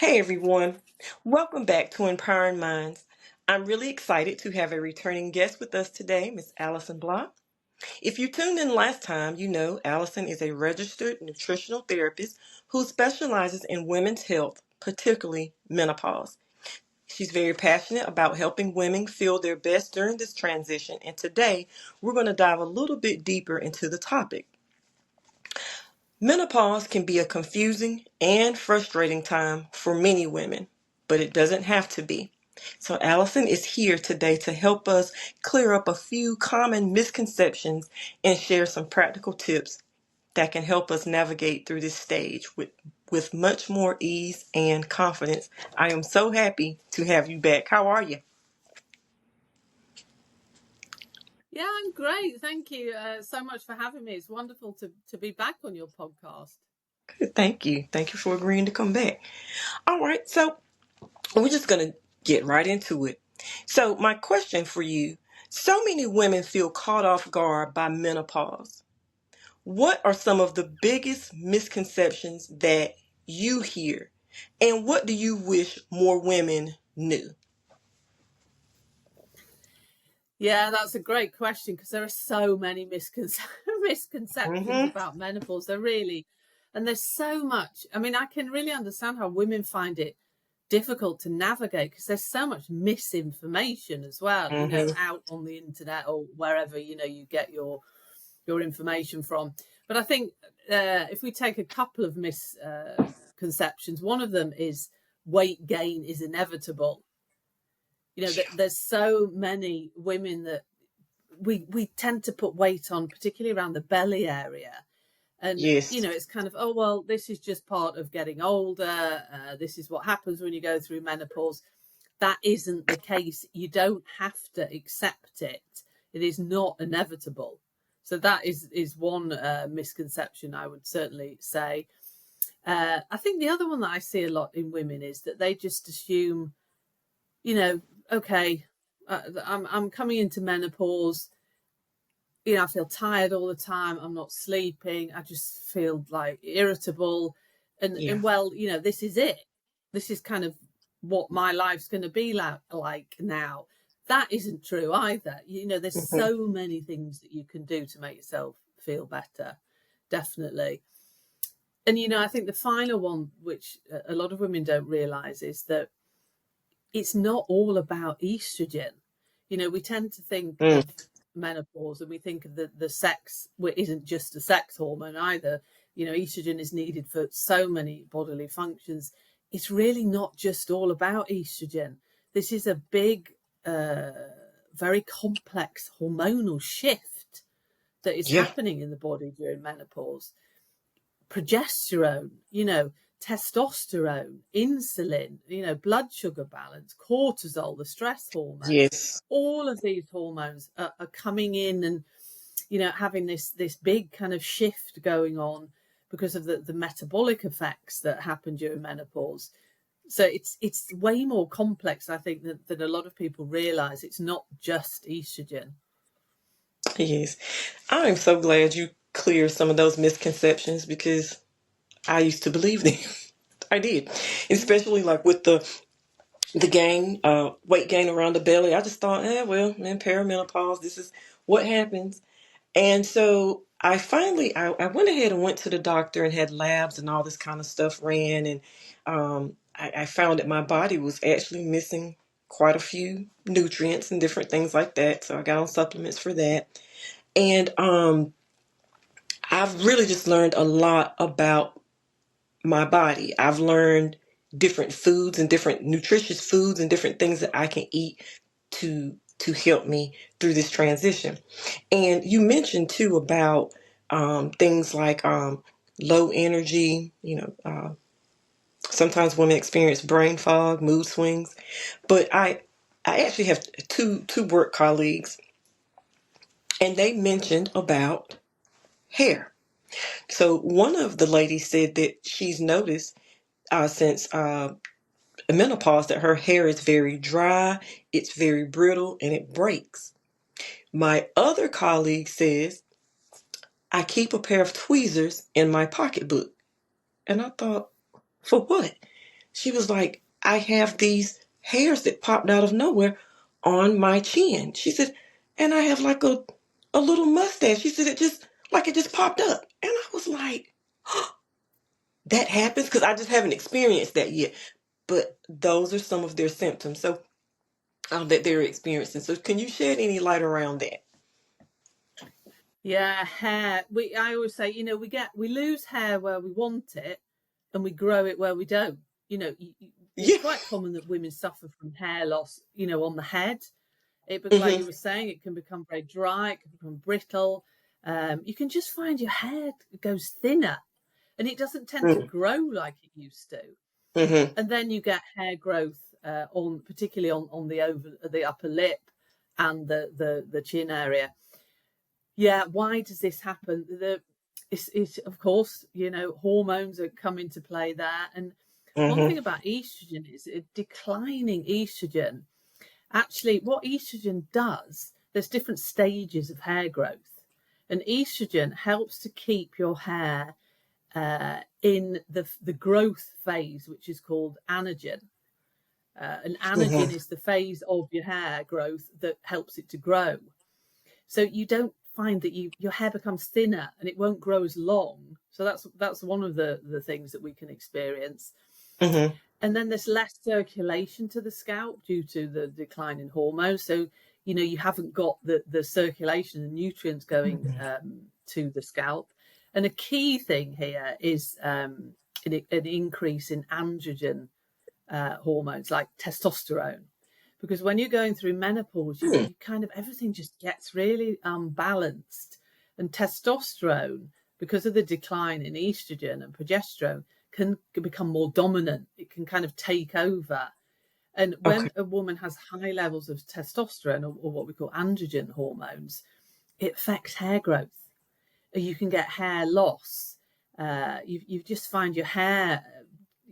Hey everyone, welcome back to Empowering Minds. I'm really excited to have a returning guest with us today, Miss Alison Bladh. If you tuned in last time, you know Alison is a registered nutritional therapist who specializes in women's health, particularly menopause. She's very passionate about helping women feel their best during this transition, and today we're going to dive a little bit deeper into the topic. Menopause can be a confusing and frustrating time for many women, but it doesn't have to be. So Allison is here today to help us clear up a few common misconceptions and share some practical tips that can help us navigate through this stage with much more ease and confidence. I am so happy to have you back. How are you? Yeah, I'm great. Thank you so much for having me. It's wonderful to be back on your podcast. Good. Thank you. Thank you for agreeing to come back. All right, so we're just going to get right into it. So, my question for you, so many women feel caught off guard by menopause. What are some of the biggest misconceptions that you hear? And what do you wish more women knew? Yeah, that's a great question because there are so many misconceptions Mm-hmm. about menopause. There really, and there's so much. I mean, I can really understand how women find it difficult to navigate because there's so much misinformation as well, Mm-hmm. out on the internet or wherever, you get your information from. But I think if we take a couple of misconceptions, one of them is weight gain is inevitable. There's so many women that we tend to put weight on, particularly around the belly area. And, Yes. it's kind of, oh, well, this is just part of getting older. This is what happens when you go through menopause. That isn't the case. You don't have to accept it. It is not inevitable. So that is one misconception I would certainly say. I think the other one that I see a lot in women is that they just assume, you know, okay, I'm coming into menopause. I feel tired all the time. I'm not sleeping. I just feel like irritable, Yeah. and well, this is it. This is kind of what my life's going to be like now. That isn't true either. There's Mm-hmm. so many things that you can do to make yourself feel better. Definitely. And I think the final one, which a lot of women don't realize, is that it's not all about estrogen. We tend to think Mm. of menopause and we think of the sex, well, it isn't just a sex hormone either. Estrogen is needed for so many bodily functions. It's really not just all about estrogen. This is a big, very complex hormonal shift that is Yeah. happening in the body during menopause. Progesterone, testosterone, insulin, blood sugar balance, cortisol, the stress hormones. Yes. All of these hormones are coming in and, having this big kind of shift going on because of the metabolic effects that happen during menopause. So it's way more complex, I think, than a lot of people realize. It's not just estrogen. Yes. I'm so glad you cleared some of those misconceptions because I used to believe them. I did. Especially like with the gain, weight gain around the belly. I just thought, well, in perimenopause, this is what happens. And so I went ahead and went to the doctor and had labs and all this kind of stuff ran. And I found that my body was actually missing quite a few nutrients and different things like that. So I got on supplements for that. And I've really just learned a lot about my body. I've learned different foods and different nutritious foods and different things that I can eat to help me through this transition. And you mentioned too about things like low energy. Sometimes women experience brain fog, mood swings. But I actually have two work colleagues, and they mentioned about hair. So one of the ladies said that she's noticed since menopause that her hair is very dry, it's very brittle, and it breaks. My other colleague says, I keep a pair of tweezers in my pocketbook. And I thought, for what? She was like, I have these hairs that popped out of nowhere on my chin. She said, and I have like a little mustache. She said, it just popped up. And I was like, that happens? Because I just haven't experienced that yet. But those are some of their symptoms. So that they're experiencing. So can you shed any light around that? Yeah, hair. I always say, we lose hair where we want it, and we grow it where we don't. It's Yeah. quite common that women suffer from hair loss, on the head. Like Mm-hmm. you were saying, it can become very dry, it can become brittle. You can just find your hair goes thinner, and it doesn't tend to grow like it used to. Mm-hmm. And then you get hair growth particularly on the upper lip and the chin area. Yeah, why does this happen? It's of course, hormones that come into play there. And one Mm-hmm. thing about estrogen is a declining estrogen. Actually, what estrogen does, there's different stages of hair growth. And estrogen helps to keep your hair in the growth phase, which is called anagen. And anagen Mm-hmm. is the phase of your hair growth that helps it to grow. So you don't find that your hair becomes thinner and it won't grow as long. So that's one of the things that we can experience. Mm-hmm. And then there's less circulation to the scalp due to the decline in hormones. So you haven't got the circulation and nutrients going to the scalp. And a key thing here is an increase in androgen hormones like testosterone. Because when you're going through menopause, you kind of everything just gets really unbalanced. And testosterone, because of the decline in estrogen and progesterone, can become more dominant. It can kind of take over. And Okay. when a woman has high levels of testosterone or what we call androgen hormones, it affects hair growth. You can get hair loss. You just find your hair.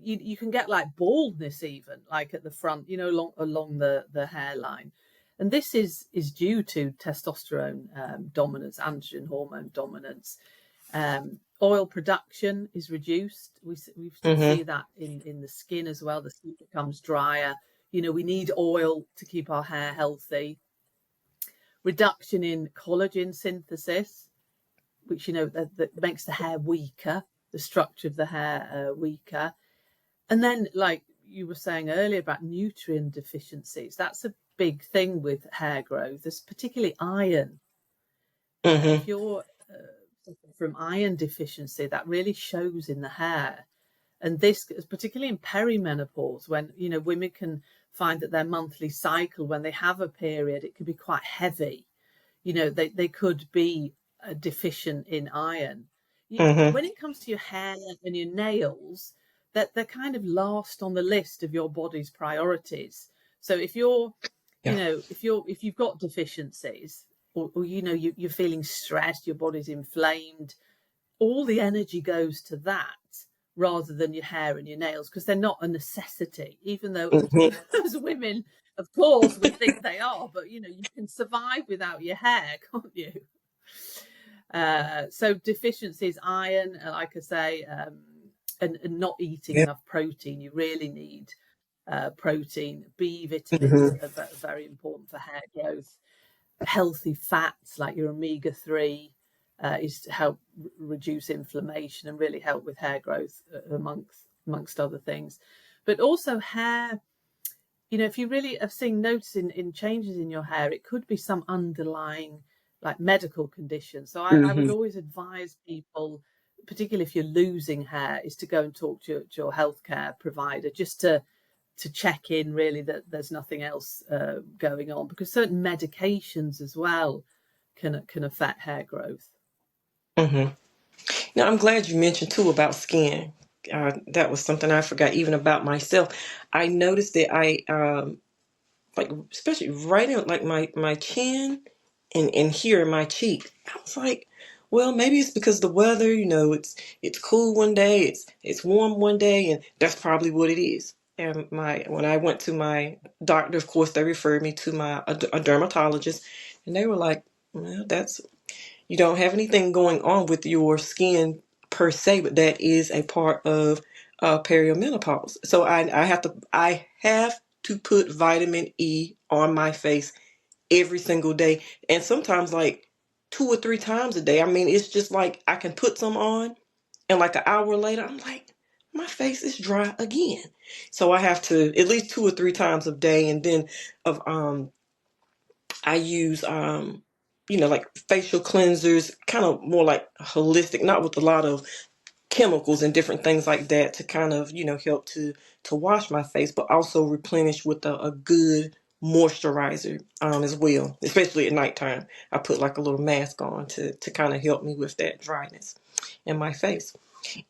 You can get like baldness even, like at the front, along the hairline. And this is due to testosterone dominance, androgen hormone dominance. Oil production is reduced. We Mm-hmm. see that in the skin as well. The skin becomes drier. We need oil to keep our hair healthy. Reduction in collagen synthesis, which that makes the hair weaker, the structure of the hair weaker. And then, like you were saying earlier about nutrient deficiencies, that's a big thing with hair growth. There's particularly iron. Mm-hmm. If you're suffering from iron deficiency, that really shows in the hair. And this is particularly in perimenopause, when women can find that their monthly cycle, when they have a period, it can be quite heavy. They could be deficient in iron. Mm-hmm. When it comes to your hair and your nails, that they're kind of last on the list of your body's priorities. So if you're, Yeah. if you've got deficiencies, or you're feeling stressed, your body's inflamed, all the energy goes to that rather than your hair and your nails, because they're not a necessity, even though Mm-hmm. as women, of course, we think they are. But you can survive without your hair, can't you? So deficiencies, iron, like I say, and not eating Yeah. enough protein. You really need protein. B vitamins Mm-hmm. are very important for hair growth. Healthy fats like your omega-3 is to help reduce inflammation and really help with hair growth, amongst other things. But also hair, if you really have seen notice in changes in your hair, it could be some underlying like medical condition. So I would Mm-hmm. always advise people, particularly if you're losing hair, is to go and talk to your healthcare provider, just to check in really that there's nothing else going on, because certain medications as well can affect hair growth. Mm-hmm. Now, I'm glad you mentioned too about skin. That was something I forgot even about myself. I noticed that like, especially right in like my chin and here in my cheek. I was like, well, maybe it's because the weather. It's cool one day, it's warm one day, and that's probably what it is. And when I went to my doctor, of course, they referred me to a dermatologist, and they were like, well, that's you don't have anything going on with your skin per se, but that is a part of perimenopause. So I have to put vitamin E on my face every single day, and sometimes like 2 or 3 times a day. I mean, it's just like I can put some on, and like an hour later, I'm like, my face is dry again. So I have to at least 2 or 3 times a day, and then of I use like facial cleansers, kind of more like holistic, not with a lot of chemicals and different things like that to kind of help to wash my face, but also replenish with a good moisturizer as well, especially at nighttime. I put like a little mask on to kind of help me with that dryness in my face.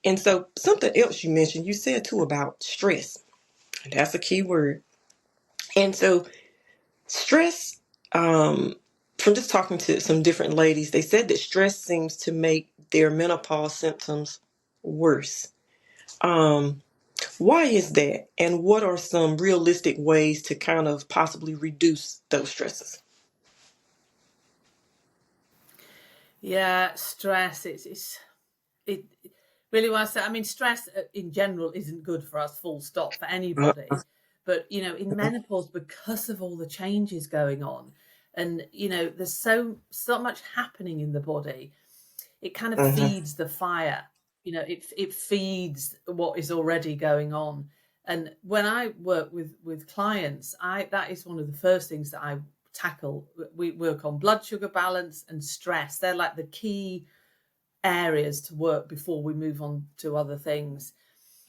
And so something else you mentioned, you said too about stress, and that's a key word. And so stress, from just talking to some different ladies, they said that stress seems to make their menopause symptoms worse. um Why is that? And what are some realistic ways to kind of possibly reduce those stresses? Yeah, stress. It really was. I mean, stress in general isn't good for us. Full stop for Uh, anybody. But in menopause, because of all the changes going on, and there's so much happening in the body, it kind of mhm, feeds the fire. It feeds what is already going on. And when I work with clients, I that is one of the first things that I tackle. We work on blood sugar balance and stress. They're like the key areas to work before we move on to other things.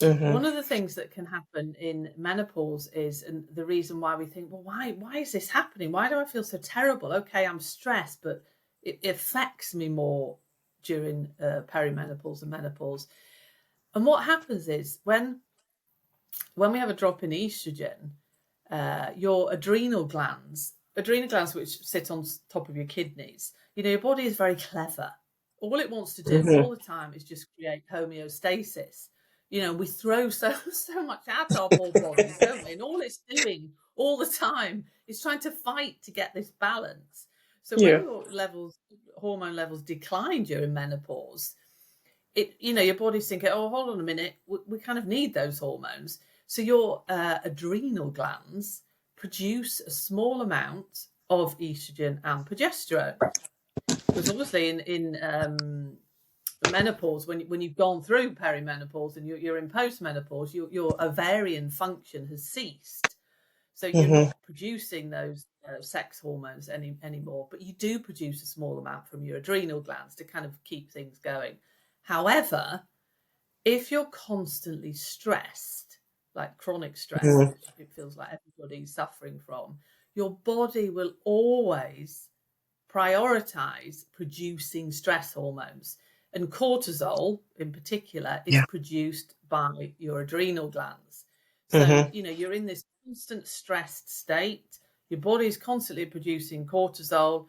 mhm, One of the things that can happen in menopause is, and the reason why we think, well, why is this happening? Why do I feel so terrible? Okay, I'm stressed, but it affects me more during perimenopause and menopause. And what happens is when we have a drop in estrogen, your adrenal glands which sit on top of your kidneys, your body is very clever. All it wants to do mhm, all the time is just create homeostasis. We throw so much at our poor bodies, don't we? And all it's doing all the time is trying to fight to get this balance. So when yeah, your hormone levels decline during menopause, your body's thinking, oh, hold on a minute, we kind of need those hormones. So your adrenal glands produce a small amount of estrogen and progesterone, because obviously in menopause, when you've gone through perimenopause and you're in postmenopause, your ovarian function has ceased. So you're mhm, not producing those sex hormones anymore, but you do produce a small amount from your adrenal glands to kind of keep things going. However, if you're constantly stressed, like chronic stress, mhm, which it feels like everybody's suffering from, your body will always prioritize producing stress hormones. And cortisol, in particular, is yeah, produced by your adrenal glands. So, mhm, you're in this constant stressed state. Your body's constantly producing cortisol.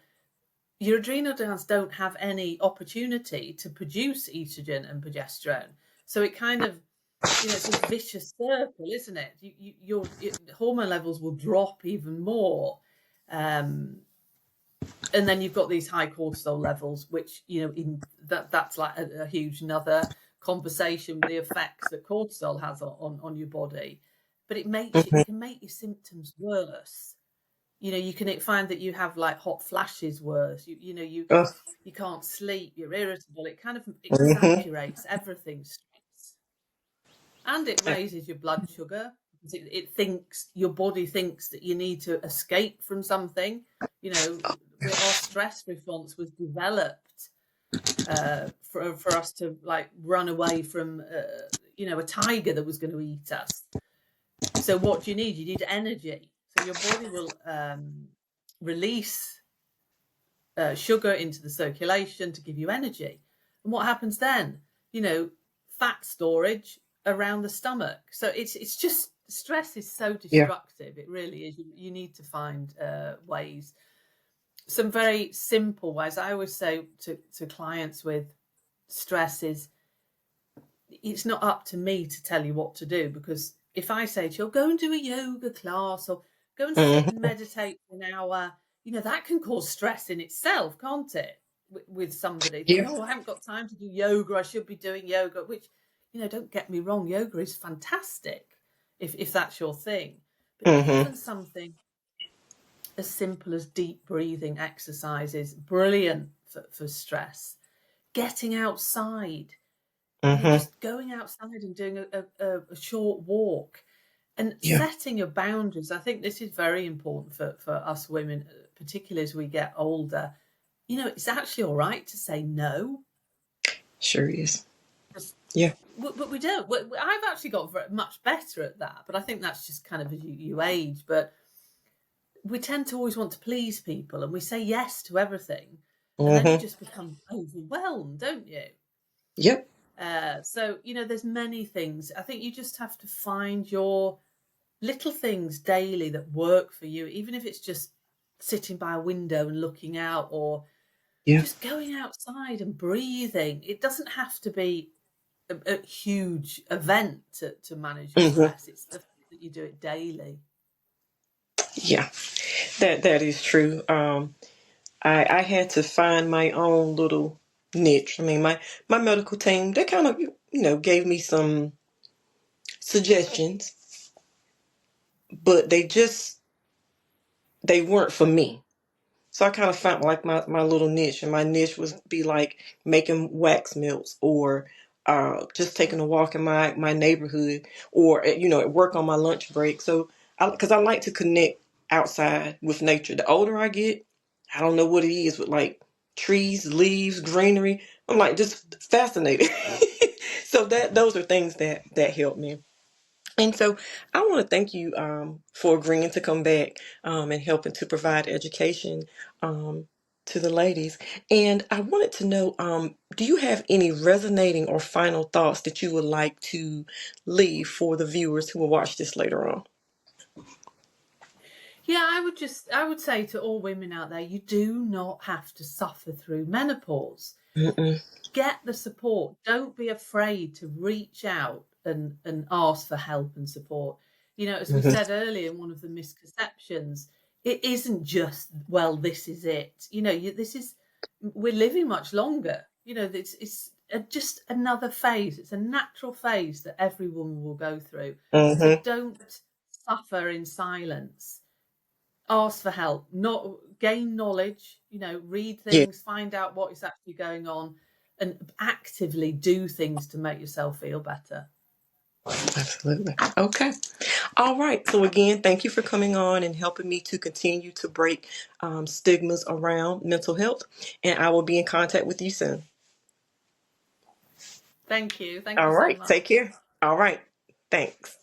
Your adrenal glands don't have any opportunity to produce estrogen and progesterone. So it kind of, it's this vicious circle, isn't it? Your hormone levels will drop even more. Um, and then you've got these high cortisol levels, which, that's like a huge another conversation, the effects that cortisol has on your body. But mhm, it can make your symptoms worse. You can find that you have like hot flashes worse. uh, You can't sleep, you're irritable. It kind of mhm, exaggerates everything. Stress. And it raises your blood sugar because it thinks, your body thinks that you need to escape from something. Our stress response was developed for us to like run away from a tiger that was going to eat us. So what do you need? You need energy. So your body will release sugar into the circulation to give you energy. And what happens then? Fat storage around the stomach. So it's just, stress is so yeah, destructive. It really is. You need to find ways. Some very simple ways. I always say to clients with stress is, it's not up to me to tell you what to do, because if I say to you, go and do a yoga class or go and sit and mhm, meditate for an hour, that can cause stress in itself, can't it? With somebody thinking, yeah, oh, I haven't got time to do yoga, I should be doing yoga, which don't get me wrong, yoga is fantastic if that's your thing. But Mm-hmm. even something as simple as deep breathing exercises, brilliant for stress. Getting outside, Mm-hmm. just going outside and doing a short walk and Yeah. setting your boundaries. I think this is very important for us women, particularly as we get older. It's actually all right to say no. Sure is. 'Cause- Yeah. but we don't. I've actually got much better at that, but I think that's just kind of as you age. But we tend to always want to please people and we say yes to everything. And then you Mm-hmm. just become overwhelmed, don't you? Yep. So, there's many things. I think you just have to find your little things daily that work for you, even if it's just sitting by a window and looking out or Yeah. just going outside and breathing. It doesn't have to be a huge event to manage your Mm-hmm. stress. It's the fact that you do it daily. Yeah. That is true. I had to find my own little niche. I mean, my medical team, they kind of, gave me some suggestions, but they weren't for me. So I kind of found like my little niche, and my niche was be like making wax melts, or just taking a walk in my neighborhood, or at work on my lunch break. So because I like to connect outside with nature. The older I get, I don't know what it is with like trees, leaves, greenery. I'm like just fascinated. So those are things that help me. And so I want to thank you for agreeing to come back and helping to provide education um, to the ladies. And I wanted to know, do you have any resonating or final thoughts that you would like to leave for the viewers who will watch this later on? Yeah, I would say to all women out there, you do not have to suffer through menopause. Mm-mm. Get the support. Don't be afraid to reach out and ask for help and support. As we Mm-hmm. said earlier, in one of the misconceptions, it isn't just, well, this is it. We're living much longer. Just another phase. It's a natural phase that every woman will go through. So Mm-hmm. don't suffer in silence. Ask for help, not gain knowledge, read Yeah, things, find out what is actually going on, and actively do things to make yourself feel better. absolutely. Okay. All right. So again, thank you for coming on and helping me to continue to break stigmas around mental health. And I will be in contact with you soon. Thank you All so right. Take much. care. All right. Thanks.